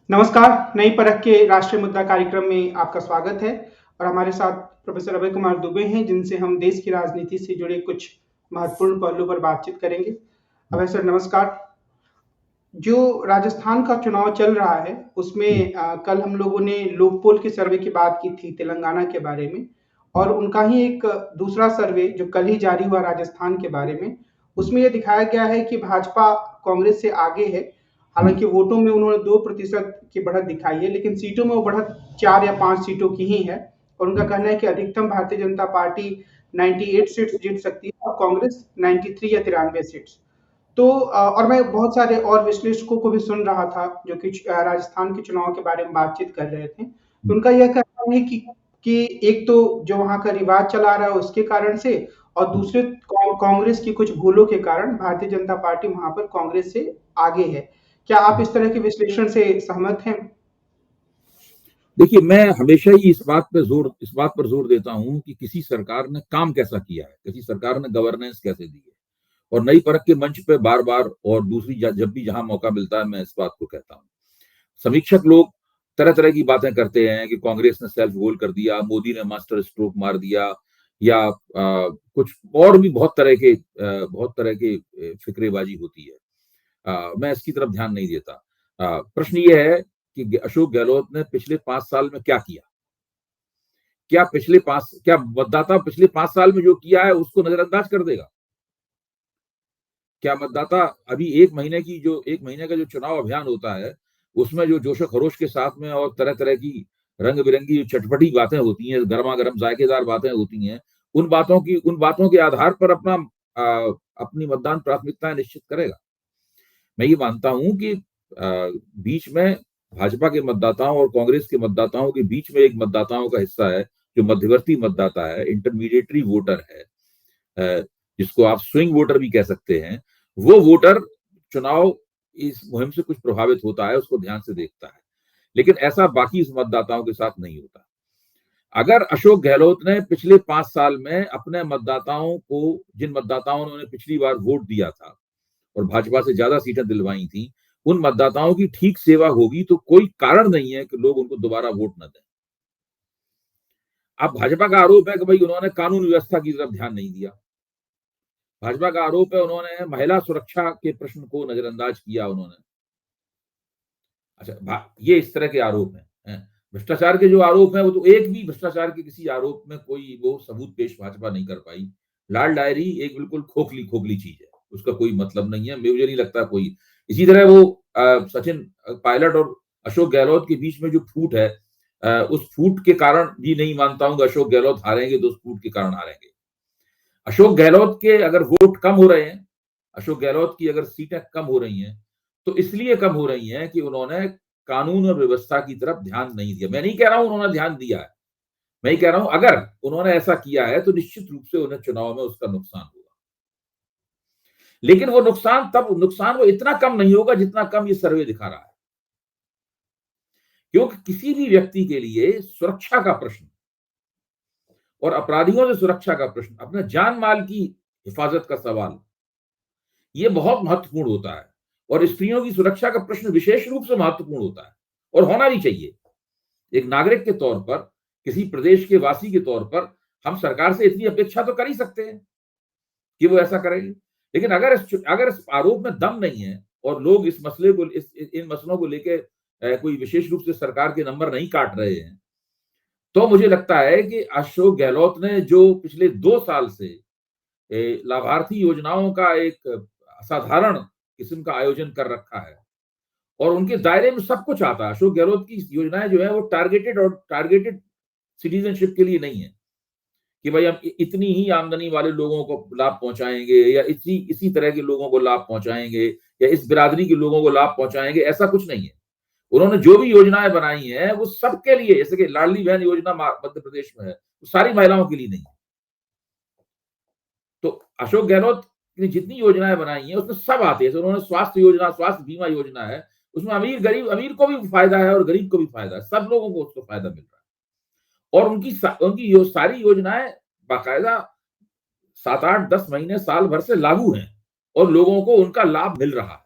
नमस्कार, नई परख के राष्ट्रीय मुद्दा कार्यक्रम में आपका स्वागत है और हमारे साथ प्रोफेसर अभय कुमार दुबे हैं, जिनसे हम देश की राजनीति से जुड़े कुछ महत्वपूर्ण पहलू पर बातचीत करेंगे। अभय सर नमस्कार। जो राजस्थान का चुनाव चल रहा है, उसमें कल हम लोगों ने लोकपोल के सर्वे की बात की थी तेलंगाना के बारे में और उनका ही एक दूसरा सर्वे जो कल ही जारी हुआ राजस्थान के बारे में, उसमें ये दिखाया गया है कि भाजपा कांग्रेस से आगे है। हालांकि वोटों में उन्होंने 2% की बढ़त दिखाई है, लेकिन सीटों में वो बढ़त 4 या 5 सीटों की ही है और उनका कहना है कि अधिकतम भारतीय जनता पार्टी 98 सीट्स जीत सकती है और कांग्रेस 93 या 93 सीट्स। तो और मैं बहुत सारे और विश्लेषकों को भी सुन रहा था जो कि राजस्थान के चुनाव के बारे में बातचीत कर रहे थे। तो उनका यह कहना है कि एक तो जो वहाँ का रिवाज चला आ रहा है उसके कारण से और दूसरे कांग्रेस की कुछ भूलों के कारण भारतीय जनता पार्टी वहाँ पर कांग्रेस से आगे है। क्या आप इस तरह के विश्लेषण से सहमत हैं? देखिए, मैं हमेशा ही इस बात पर जोर देता हूं कि किसी सरकार ने काम कैसा किया है, किसी सरकार ने गवर्नेंस कैसे दी है। और नई परख के मंच पे बार बार और दूसरी जब भी जहां मौका मिलता है मैं इस बात को कहता हूं। समीक्षक लोग तरह तरह की बातें करते हैं कि कांग्रेस ने सेल्फ गोल कर दिया, मोदी ने मास्टर स्ट्रोक मार दिया, या कुछ और भी बहुत तरह के फिक्रेबाजी होती है। मैं इसकी तरफ ध्यान नहीं देता। प्रश्न ये है कि अशोक गहलोत ने पिछले 5 साल में क्या किया। क्या मतदाता पिछले 5 साल में जो किया है उसको नजरअंदाज कर देगा? क्या मतदाता अभी एक महीने का जो चुनाव अभियान होता है उसमें जो जोशो खरोश के साथ में और तरह तरह की रंग बिरंगी चटपटी बातें होती हैं, गर्मा गर्म जायकेदार बातें होती हैं, उन बातों के आधार पर अपनी मतदान प्राथमिकताएं निश्चित करेगा। मैं ये मानता हूं कि बीच में भाजपा के मतदाताओं और कांग्रेस के मतदाताओं के बीच में एक मतदाताओं का हिस्सा है जो मध्यवर्ती मतदाता है, इंटरमीडिएटरी वोटर है, जिसको आप स्विंग वोटर भी कह सकते हैं। वो वोटर चुनाव इस मुहिम से कुछ प्रभावित होता है, उसको ध्यान से देखता है, लेकिन ऐसा बाकी इस मतदाताओं के साथ नहीं होता। अगर अशोक गहलोत ने पिछले 5 साल में अपने मतदाताओं को, जिन मतदाताओं ने उन्हें पिछली बार वोट दिया था और भाजपा से ज्यादा सीटें दिलवाई थी, उन मतदाताओं की ठीक सेवा होगी तो कोई कारण नहीं है कि लोग उनको दोबारा वोट न दें। अब भाजपा का आरोप है कि भाई उन्होंने कानून व्यवस्था की तरफ ध्यान नहीं दिया। भाजपा का आरोप है उन्होंने महिला सुरक्षा के प्रश्न को नजरअंदाज किया उन्होंने। अच्छा, ये इस तरह के आरोप हैं। भ्रष्टाचार के जो आरोप हैं वो तो एक भी भ्रष्टाचार के किसी आरोप में कोई वो सबूत पेश भाजपा नहीं कर पाई। लाल डायरी एक बिल्कुल खोखली खोखली चीज है, उसका कोई मतलब नहीं है, मुझे नहीं लगता कोई। इसी तरह वो सचिन पायलट और अशोक गहलोत के बीच में जो फूट है, उस फूट के कारण भी नहीं मानता हूं कि अशोक गहलोत हारेंगे तो उस फूट के कारण हारेंगे। अशोक गहलोत के अगर वोट कम हो रहे हैं, अशोक गहलोत की अगर सीटें कम हो रही हैं, तो इसलिए कम हो रही हैं कि उन्होंने कानून और व्यवस्था की तरफ ध्यान नहीं दिया। मैं नहीं कह रहा हूं उन्होंने ध्यान दिया है, मैं ही कह रहा हूं अगर उन्होंने ऐसा किया है तो निश्चित रूप से उन्हें चुनाव में उसका नुकसान होगा। लेकिन वो नुकसान वो इतना कम नहीं होगा जितना कम ये सर्वे दिखा रहा है। क्योंकि किसी भी व्यक्ति के लिए सुरक्षा का प्रश्न और अपराधियों से सुरक्षा का प्रश्न, अपने जान माल की हिफाजत का सवाल, ये बहुत महत्वपूर्ण होता है। और स्त्रियों की सुरक्षा का प्रश्न विशेष रूप से महत्वपूर्ण होता है और होना भी चाहिए। एक नागरिक के तौर पर, किसी प्रदेश के वासी के तौर पर हम सरकार से इतनी अपेक्षा तो कर ही सकते हैं कि वो ऐसा करेगी। लेकिन अगर इस आरोप में दम नहीं है और लोग इस मसले को इन मसलों को लेकर कोई विशेष रूप से सरकार के नंबर नहीं काट रहे हैं, तो मुझे लगता है कि अशोक गहलोत ने जो पिछले 2 साल से लाभार्थी योजनाओं का एक असाधारण किस्म का आयोजन कर रखा है और उनके दायरे में सब कुछ आता है। अशोक गहलोत की योजनाएं जो है वो टारगेटेड सिटीजनशिप के लिए नहीं है कि भाई हम इतनी ही आमदनी वाले लोगों को लाभ पहुंचाएंगे या इसी तरह के लोगों को लाभ पहुंचाएंगे या इस बिरादरी के लोगों को लाभ पहुंचाएंगे, ऐसा कुछ नहीं है। उन्होंने जो भी योजनाएं बनाई हैं वो सबके लिए, जैसे कि लाडली बहन योजना मध्य प्रदेश में है, वो सारी महिलाओं के लिए नहीं है। तो अशोक गहलोत ने जितनी योजनाएं बनाई हैं उसमें सब आते हैं। उन्होंने स्वास्थ्य बीमा योजना है, उसमें अमीर को भी फायदा है और गरीब को भी फायदा है, सब लोगों को उसको फायदा मिल रहा है। और उनकी सारी योजनाएं बाकायदा 7, 8, 10 महीने, साल भर से लागू हैं और लोगों को उनका लाभ मिल रहा है।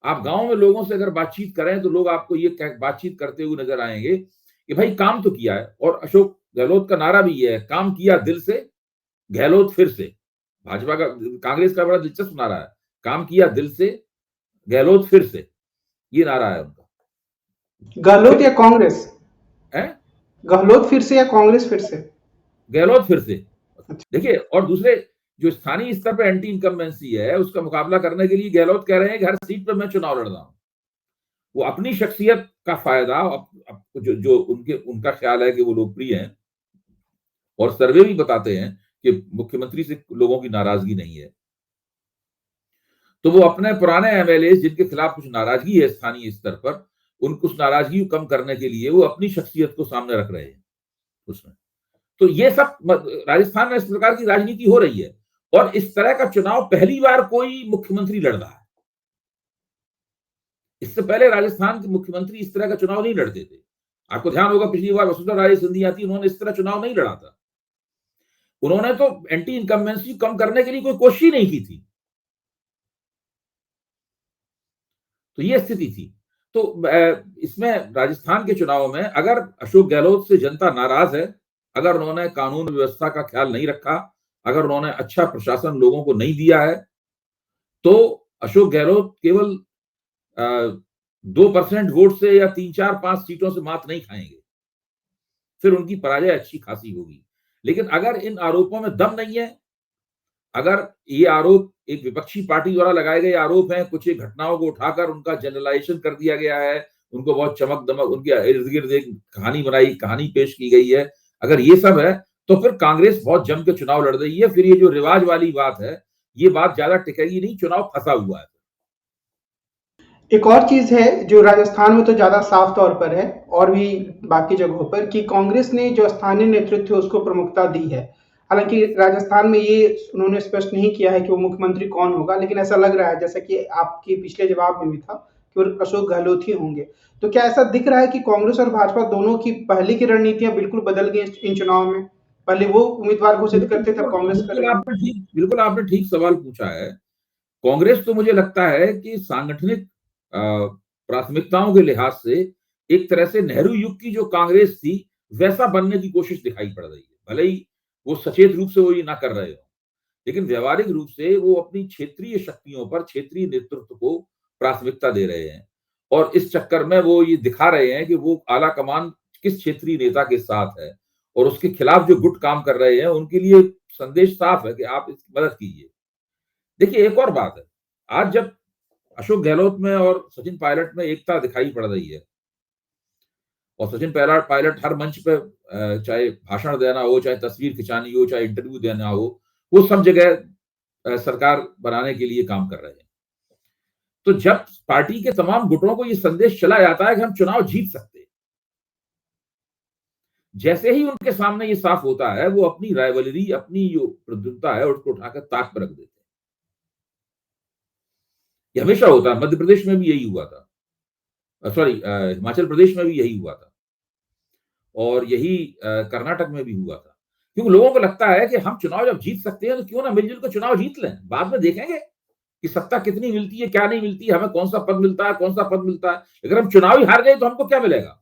आप गांव में लोगों से अगर बातचीत करें तो लोग आपको ये बातचीत करते हुए नजर आएंगे कि भाई काम तो किया है। और अशोक गहलोत का नारा भी ये है, काम किया दिल से, गहलोत फिर से। भाजपा का, कांग्रेस का बड़ा दिलचस्प नारा है, काम किया दिल से, गहलोत फिर से, ये नारा है उनका। गहलोत या कांग्रेस है, गहलोत फिर से या कांग्रेस फिर से? गहलोत फिर से। देखिए, और दूसरे जो स्थानीय स्तर पर एंटी इनकम्बेंसी है उसका मुकाबला करने के लिए गहलोत कह रहे हैं कि हर सीट पर मैं चुनाव लड़ रहा हूं। वो अपनी शख्सियत का फायदा, जो उनका ख्याल है कि वो लोकप्रिय हैं, और सर्वे भी बताते हैं कि मुख्यमंत्री से लोगों की नाराजगी नहीं है, तो वो अपने पुराने एमएलए जिनके खिलाफ कुछ नाराजगी है स्थानीय स्तर पर, उस नाराजगी को कम करने के लिए वो अपनी शख्सियत को सामने रख रहे हैं उसमें। तो ये सब राजस्थान में इस प्रकार की राजनीति हो रही है, और इस तरह का चुनाव पहली बार कोई मुख्यमंत्री लड़ रहा है। इससे पहले राजस्थान के मुख्यमंत्री इस तरह का चुनाव नहीं लड़ते थे। आपको ध्यान होगा पिछली बार वसुंधरा राजे सिंधिया थी, उन्होंने इस तरह चुनाव नहीं लड़ा था। उन्होंने तो एंटी इनकम्बेंसी कम करने के लिए कोई कोशिश ही नहीं की थी। तो ये स्थिति थी। तो इसमें राजस्थान के चुनाव में अगर अशोक गहलोत से जनता नाराज है, अगर उन्होंने कानून व्यवस्था का ख्याल नहीं रखा, अगर उन्होंने अच्छा प्रशासन लोगों को नहीं दिया है, तो अशोक गहलोत केवल 2% वोट से या 3-4-5 सीटों से मात नहीं खाएंगे, फिर उनकी पराजय अच्छी खासी होगी। लेकिन अगर इन आरोपों में दम नहीं है, अगर ये आरोप एक विपक्षी पार्टी द्वारा लगाए गए आरोप हैं, कुछ एक घटनाओं को उठाकर उनका जनरलाइजेशन कर दिया गया है, उनको बहुत चमक दमक, उनके इर्द गिर्द एक कहानी पेश की गई है, अगर ये सब है तो फिर कांग्रेस बहुत जम के चुनाव लड़ रही है। फिर ये जो रिवाज वाली बात है, ये बात ज्यादा टिकेगी नहीं, चुनाव फंसा हुआ है। एक और चीज है जो राजस्थान में तो ज्यादा साफ तौर पर है, और भी बाकी जगहों पर, कि कांग्रेस ने जो स्थानीय नेतृत्व है उसको प्रमुखता दी है। हालांकि राजस्थान में ये उन्होंने स्पष्ट नहीं किया है कि वो मुख्यमंत्री कौन होगा, लेकिन ऐसा लग रहा है, जैसा कि आपके पिछले जवाब में भी था, कि वो अशोक गहलोत ही होंगे। तो क्या ऐसा दिख रहा है कि कांग्रेस और भाजपा दोनों की पहले की रणनीतियां बिल्कुल बदल गई इन चुनाव में? पहले वो उम्मीदवार घोषित करते थे, कांग्रेस करेगी। बिल्कुल आपने ठीक सवाल पूछा है। कांग्रेस तो मुझे लगता है कि सांगठनिक प्राथमिकताओं के लिहाज से एक तरह से नेहरू युग की जो कांग्रेस थी वैसा बनने की कोशिश दिखाई पड़ रही है। भले ही वो सचेत रूप से वो ये ना कर रहे हो, लेकिन व्यवहारिक रूप से वो अपनी क्षेत्रीय शक्तियों पर, क्षेत्रीय नेतृत्व को प्राथमिकता दे रहे हैं, और इस चक्कर में वो ये दिखा रहे हैं कि वो आला कमान किस क्षेत्रीय नेता के साथ है, और उसके खिलाफ जो गुट काम कर रहे हैं उनके लिए संदेश साफ है कि आप इसकी मदद कीजिए। देखिए, एक और बात है, आज जब अशोक गहलोत में और सचिन पायलट में एकता दिखाई पड़ रही है, और सचिन पायलट हर मंच पे चाहे भाषण देना हो, चाहे तस्वीर खिंचानी हो, चाहे इंटरव्यू देना हो, वो सब जगह सरकार बनाने के लिए काम कर रहे हैं। तो जब पार्टी के तमाम गुटों को ये संदेश चला जाता है कि हम चुनाव जीत सकते हैं, जैसे ही उनके सामने ये साफ होता है, वो अपनी राइवलरी, अपनी जो प्रतिद्वंद्विता है उसको उठाकर ताक पर रख देते हैं। ये हमेशा होता है, मध्य प्रदेश में भी यही हुआ था, सॉरी हिमाचल प्रदेश में भी यही हुआ था, और यही कर्नाटक में भी हुआ था। क्योंकि लोगों को लगता है कि हम चुनाव जब जीत सकते हैं तो क्यों ना मिलजुल कर चुनाव जीत लें, बाद में देखेंगे कि सत्ता कितनी मिलती है, क्या नहीं मिलती है, हमें कौन सा पद मिलता है, कौन सा पद मिलता है। अगर हम चुनाव ही हार गए तो हमको क्या मिलेगा।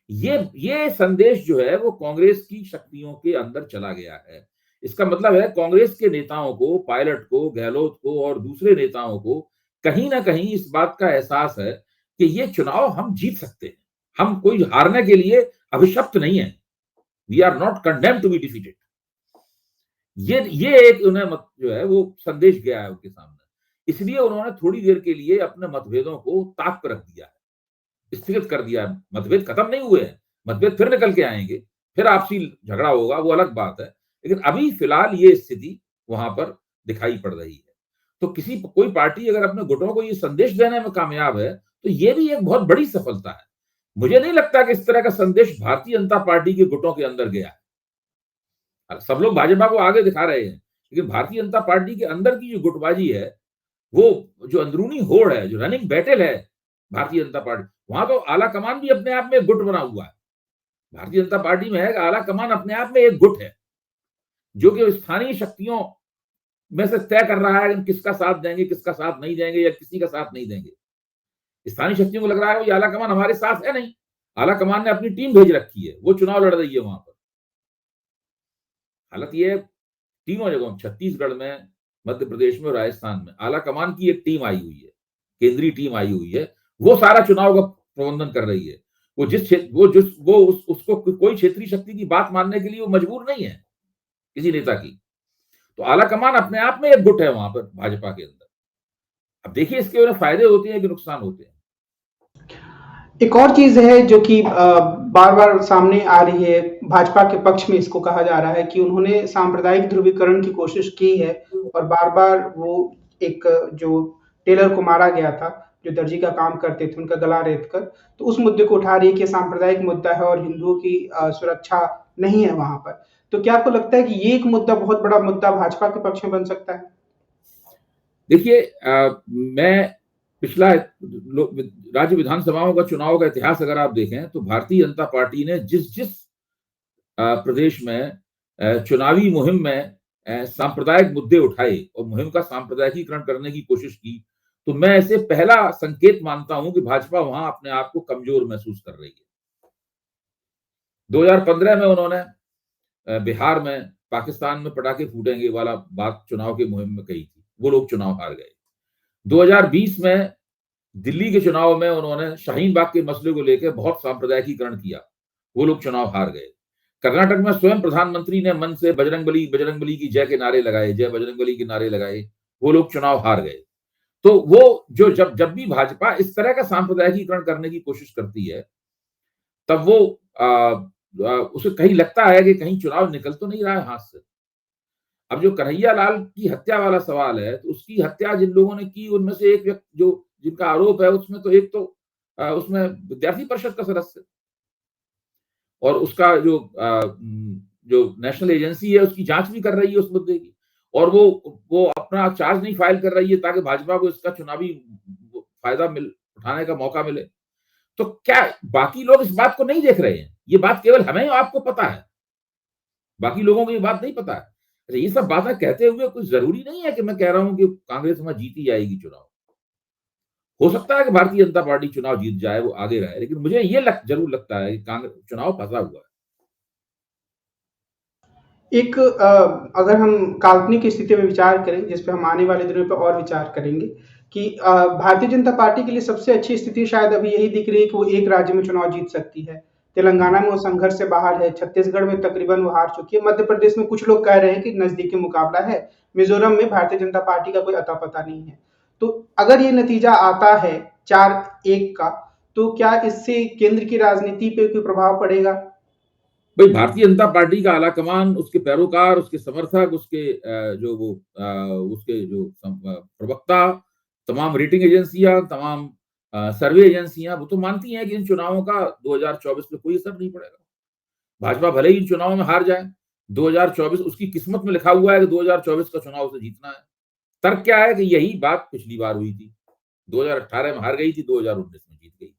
ये संदेश जो है वो कांग्रेस की शक्तियों के अंदर चला गया है। इसका मतलब है कांग्रेस के नेताओं को, पायलट को, गहलोत को और दूसरे नेताओं को कहीं ना कहीं इस बात का एहसास है कि ये चुनाव हम जीत सकते हैं, हम कोई हारने के लिए अभिशप्त नहीं है, we are not condemned to be defeated. ये एक उन्हें जो है वो संदेश गया है उनके सामने, इसलिए उन्होंने थोड़ी देर के लिए अपने मतभेदों को ताक पर रख दिया है, स्थगित कर दिया है। मतभेद खत्म नहीं हुए हैं, मतभेद फिर निकल के आएंगे, फिर आपसी झगड़ा होगा, वो अलग बात है, लेकिन अभी फिलहाल ये स्थिति वहां पर दिखाई पड़ रही है। तो कोई पार्टी अगर अपने गुटों को ये संदेश देने में कामयाब है तो ये भी एक बहुत बड़ी सफलता है। मुझे नहीं लगता कि इस तरह का संदेश भारतीय जनता पार्टी के गुटों के अंदर गया है। सब लोग भाजपा को आगे दिखा रहे हैं, लेकिन भारतीय जनता पार्टी के अंदर की जो गुटबाजी है, वो जो अंदरूनी होड़ है, जो रनिंग बैटल है भारतीय जनता पार्टी, वहां तो आला कमान भी अपने आप में एक गुट बना हुआ है। भारतीय जनता पार्टी में है आला कमान अपने आप में एक गुट है, जो कि स्थानीय शक्तियों में से तय कर रहा है कि हम किसका साथ देंगे, किसका साथ नहीं देंगे, या किसी का साथ नहीं देंगे। स्थानीय शक्तियों को लग रहा है कि आला कमान हमारे साथ है नहीं, आला कमान ने अपनी टीम भेज रखी है, वो चुनाव लड़ रही है वहां पर। हालत ये तीनों जगहों, छत्तीसगढ़ में, मध्य प्रदेश में और राजस्थान में, आला कमान की एक टीम आई हुई है, केंद्रीय टीम आई हुई है, वो सारा चुनाव का प्रबंधन कर रही है। वो उसको कोई क्षेत्रीय शक्ति की बात मानने के लिए वो मजबूर नहीं है किसी नेता की। तो आला कमान अपने आप में एक गुट है वहां पर भाजपा के अंदर। अब देखिए इसके उन्हें फायदे होते हैं कि नुकसान होते हैं। एक और चीज है जो कि बार बार सामने आ रही है, भाजपा के पक्ष में इसको कहा जा रहा है कि उन्होंने सांप्रदायिक ध्रुवीकरण की कोशिश की है, और बार बार वो एक जो टेलर को मारा गया था, जो दर्जी का काम करते थे, उनका गला रेत कर, तो उस मुद्दे को उठा रही है कि सांप्रदायिक मुद्दा है और हिंदुओं की सुरक्षा नहीं है वहां पर। तो क्या आपको लगता है कि ये एक मुद्दा, बहुत बड़ा मुद्दा भाजपा के पक्ष में बन सकता है? देखिए, मैं पिछला राज्य विधानसभाओं का चुनाव का इतिहास अगर आप देखें तो भारतीय जनता पार्टी ने जिस जिस प्रदेश में चुनावी मुहिम में सांप्रदायिक मुद्दे उठाए और मुहिम का सांप्रदायिकीकरण करने की कोशिश की, तो मैं इसे पहला संकेत मानता हूं कि भाजपा वहां अपने आप को कमजोर महसूस कर रही है। 2015 में उन्होंने बिहार में पाकिस्तान में पटाखे फूटेंगे वाला बात चुनाव के मुहिम में कही थी, वो लोग चुनाव हार गए। 2020 में दिल्ली के चुनाव में उन्होंने शाहीन बाग के मसले को लेकर बहुत सांप्रदायिकीकरण किया, वो लोग चुनाव हार गए। कर्नाटक में स्वयं प्रधानमंत्री ने मन से बजरंगबली की जय के नारे लगाए, जय बजरंगबली के नारे लगाए, वो लोग चुनाव हार गए। तो वो जो जब भी भाजपा इस तरह का सांप्रदायिकीकरण करने की कोशिश करती है, तब वो उसे कहीं लगता है कि कहीं चुनाव निकल तो नहीं रहा है हाथ से। अब जो कन्हैया लाल की हत्या वाला सवाल है, तो उसकी हत्या जिन लोगों ने की, उनमें से एक व्यक्ति जो जिनका आरोप है, उसमें तो एक तो उसमें विद्यार्थी परिषद का सदस्य, और उसका जो नेशनल एजेंसी है उसकी जांच भी कर रही है उस मुद्दे की, और वो अपना चार्ज नहीं फाइल कर रही है ताकि भाजपा को इसका चुनावी फायदा उठाने का मौका मिले। तो क्या बाकी लोग इस बात को नहीं देख रहे हैं? ये बात केवल हमें आपको पता है, बाकी लोगों को ये बात नहीं पता है। अच्छा, ये सब बातें कहते हुए कुछ जरूरी नहीं है कि मैं कह रहा हूं कि कांग्रेस में जीती जाएगी चुनाव। हो सकता है कि भारतीय जनता पार्टी चुनाव जीत जाए, वो आगे रहे, लेकिन मुझे ये जरूर लगता है कि कांग्रेस चुनाव फंसा हुआ है। एक अगर हम काल्पनिक स्थिति में विचार करें, जिस पे हम आने वाले दिनों पे और विचार करेंगे, कि भारतीय जनता पार्टी के लिए सबसे अच्छी स्थिति शायद अभी यही दिख रही है कि वो एक राज्य में चुनाव जीत सकती है। तेलंगाना में वो संघर्ष से बाहर है, छत्तीसगढ़ में तकरीबन वो हार चुकी है, मध्य प्रदेश में कुछ लोग कह रहे हैं कि नजदीकी मुकाबला है, मिजोरम में भारतीय जनता पार्टी का कोई अता पता नहीं है। तो अगर ये नतीजा आता है 4-1 का, तो क्या इससे केंद्र की राजनीति पे कोई प्रभाव पड़ेगा? भाई, भारतीय जनता पार्टी का आलाकमान, उसके पैरोकार, उसके समर्थक, उसके जो प्रवक्ता, तमाम रेटिंग एजेंसियां, तमाम सर्वे एजेंसियां, वो तो मानती हैं कि इन चुनावों का 2024 में कोई असर नहीं पड़ेगा। भाजपा भले ही इन चुनावों में हार जाए, 2024 उसकी किस्मत में लिखा हुआ है कि 2024 का चुनाव उसे जीतना है। तर्क क्या है कि यही बात पिछली बार हुई थी, 2018 में हार गई थी, 2019 में जीत गई थी,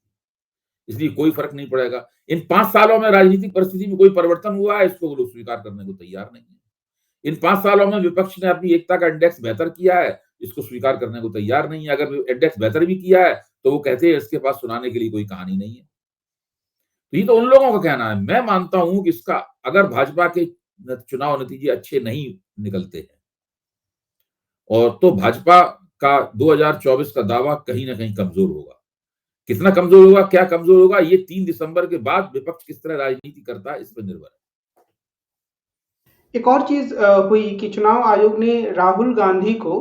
इसलिए कोई फर्क नहीं पड़ेगा। इन 5 सालों में राजनीतिक परिस्थिति में कोई परिवर्तन हुआ है, इसको वो लोग स्वीकार करने को तैयार नहीं है। इन 5 सालों में विपक्ष ने अपनी एकता का इंडेक्स बेहतर किया है, इसको स्वीकार करने को तैयार नहीं है। अगर इंडेक्स बेहतर भी किया है तो वो कहते हैं इसके पास सुनाने के लिए कोई कहानी नहीं है। तो ये तो उन लोगों का कहना है। मैं मानता हूं कि इसका, अगर भाजपा के चुनाव नतीजे अच्छे नहीं निकलते हैं, और तो भाजपा का 2024 का दावा कहीं ना कहीं कमजोर होगा। कितना कमजोर होगा, क्या कमजोर होगा, ये 3 दिसंबर के बाद विपक्ष किस तरह राजनीति करता है, इस पर निर्भर है। एक और चीज हुई कि चुनाव आयोग ने राहुल गांधी को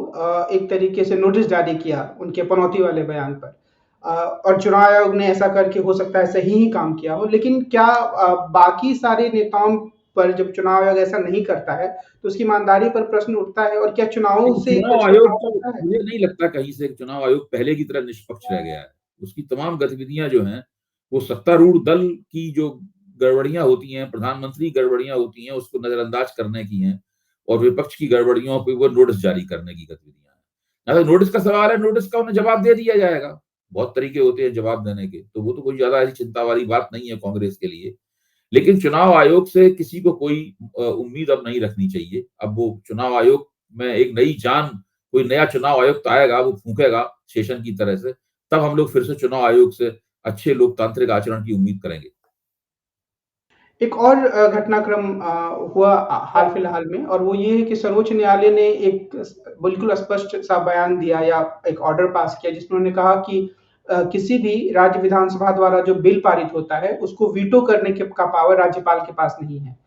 एक तरीके से नोटिस जारी किया उनके पनौती वाले बयान पर, और चुनाव आयोग ने ऐसा करके हो सकता है सही ही काम किया हो, लेकिन क्या बाकी सारे नेताओं पर जब चुनाव आयोग ऐसा नहीं करता है तो उसकी ईमानदारी पर प्रश्न उठता है, और क्या चुनावों से चुनाव कुछ आयोग प्रभाव तो पड़ता है? मुझे नहीं लगता कहीं से चुनाव आयोग पहले की तरह निष्पक्ष रह गया है। उसकी तमाम गतिविधियां जो हैं, वो सत्तारूढ़ दल की जो गड़बड़ियां होती हैं, प्रधानमंत्री गड़बड़ियां होती हैं, उसको नजरअंदाज करने की हैं, और विपक्ष की गड़बड़ियों पर वो नोटिस जारी करने की गतिविधियां हैं। अगर नोटिस का सवाल है, नोटिस का उन्हें जवाब दे दिया जाएगा। बहुत तरीके होते हैं जवाब देने के, तो वो तो कोई ज्यादा ऐसी चिंता वाली बात नहीं है कांग्रेस के लिए। लेकिन चुनाव आयोग से किसी को कोई उम्मीद अब नहीं रखनी चाहिए। अब वो चुनाव आयोग में एक नई जान, कोई नया चुनाव आयुक्त आएगा, वो फूंकेगा सेशन की तरह से, तब हम लोग फिर से चुनाव आयोग से अच्छे लोकतांत्रिक आचरण की उम्मीद करेंगे। एक और घटनाक्रम हुआ हाल फिलहाल में, और वो ये है कि सर्वोच्च न्यायालय ने एक बिल्कुल स्पष्ट सा बयान दिया या एक ऑर्डर पास किया, जिसमें उन्होंने कहा कि किसी भी राज्य विधानसभा द्वारा जो बिल पारित होता है उसको वीटो करने का पावर राज्यपाल के पास नहीं है।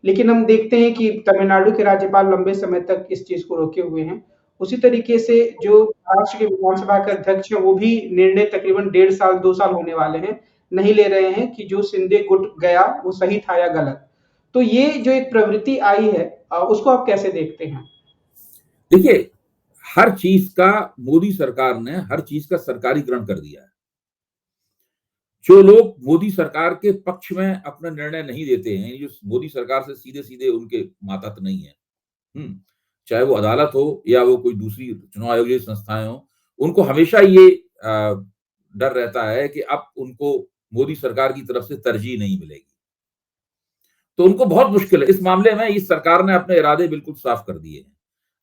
लेकिन हम देखते हैं कि तमिलनाडु के राज्यपाल लंबे समय तक इस चीज को रोके हुए हैं। उसी तरीके से जो महाराष्ट्र के विधानसभा के अध्यक्ष हैं, वो भी निर्णय तकरीबन 1.5 साल 2 साल होने वाले हैं, नहीं ले रहे हैं कि जो शिंदे गुट गया वो सही था या गलत। तो ये जो एक प्रवृत्ति आई है, उसको आप कैसे देखते हैं? देखिए, हर चीज का मोदी सरकार ने हर चीज का सरकारीकरण कर दिया है। जो लोग मोदी सरकार के पक्ष में अपना निर्णय नहीं देते हैं, जो मोदी सरकार से सीधे सीधे उनके मातहत नहीं है, चाहे वो अदालत हो या वो कोई दूसरी चुनाव आयोग जैसी संस्थाएं हो, उनको हमेशा ये डर रहता है कि अब उनको मोदी सरकार की तरफ से तरजीह नहीं मिलेगी। तो उनको बहुत मुश्किल है। इस मामले में इस सरकार ने अपने इरादे बिल्कुल साफ कर दिए हैं।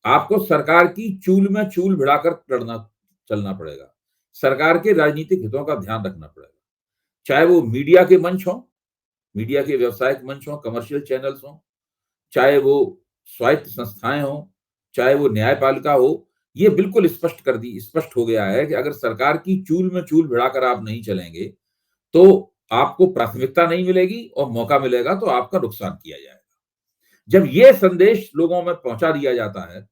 आपको सरकार की चूल में चूल भिड़ाकर चलना पड़ेगा। सरकार के राजनीतिक हितों का ध्यान रखना पड़ेगा, चाहे वो मीडिया के मंच हो, मीडिया के व्यावसायिक मंच हो, कमर्शियल चैनल्स हो, चाहे वो स्वायत्त संस्थाएं हो, चाहे वो न्यायपालिका हो। ये बिल्कुल स्पष्ट हो गया है कि अगर सरकार की चूल में चूल भिड़ाकर आप नहीं चलेंगे तो आपको प्राथमिकता नहीं मिलेगी, और मौका मिलेगा तो आपका नुकसान किया जाएगा। जब ये संदेश लोगों में पहुंचा दिया जाता है,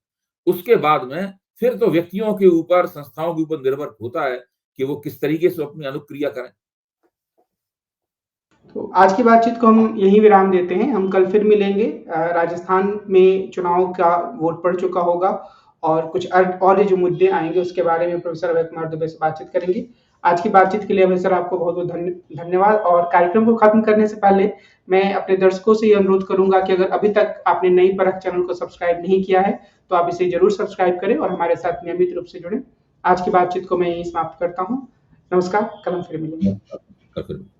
उसके बाद में फिर तो व्यक्तियों के ऊपर, संस्थाओं के ऊपर निर्भर होता है कि वो किस तरीके से अपनी अनुक्रिया करें। तो आज की बातचीत को हम यहीं विराम देते हैं। हम कल फिर मिलेंगे। राजस्थान में चुनाव का वोट पड़ चुका होगा, और कुछ और जो मुद्दे आएंगे उसके बारे में प्रोफेसर अभय कुमार दुबे से बातचीत करेंगे। आज की बातचीत के लिए अभय सर आपको बहुत बहुत धन्यवाद। और कार्यक्रम को खत्म करने से पहले मैं अपने दर्शकों से ये अनुरोध करूंगा कि अगर अभी तक आपने नई परख चैनल को सब्सक्राइब नहीं किया है तो आप इसे जरूर सब्सक्राइब करें और हमारे साथ नियमित रूप से जुड़ें। आज की बातचीत को मैं यहीं समाप्त करता हूँ। नमस्कार, कल हम फिर मिलेंगे।